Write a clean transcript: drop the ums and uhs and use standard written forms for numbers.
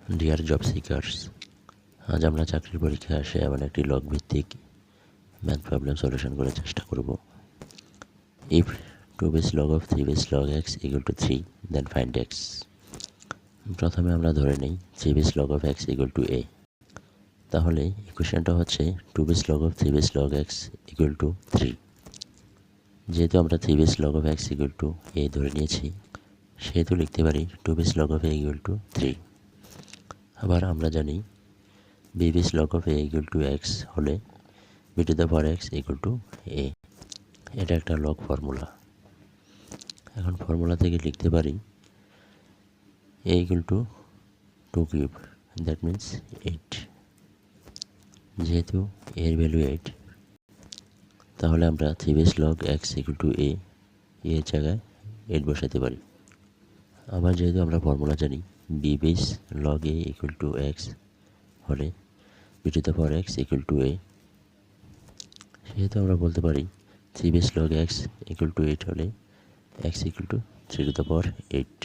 Deer job seekers, আজ আমরা চাকরির পরীক্ষায় আসে এমন একটি লগ ভিত্তিক ম্যাথ প্রবলেম সলিউশন করার চেষ্টা করব। If 2 base log of 3 base log x equal to 3, then find x. প্রথমে আমরা ধরে নিই 3 base log of x equal to a। তাহলে ইকুয়েশনটা হচ্ছে 2 base log of 3 base log x equal to 3। যেহেতু আমরা 3 base log of x equal to a ধরে নিয়েছি, সেহেতু লিখতে পারি 2 base log of a equal to 3। আবার আমরা জানি b base log of a equal to x হলে b to the power x equal to a। এটা একটা লগ ফর্মুলা। এখন ফর্মুলা থেকে লিখতে পারি a equal to 2 cube, that means 8। যেহেতু এর ভ্যালু 8, তাহলে আমরা 3 base log x equal to a এর জায়গায় 8 বসাতে পারি। আবার যেহেতু আমরা ফর্মুলা জানি b base log a equal to x হলে b to the power x equal to a, সেহেতু আমরা বলতে পারি 3 base log x equal to 8 হলে x equal to 3 to the power 8।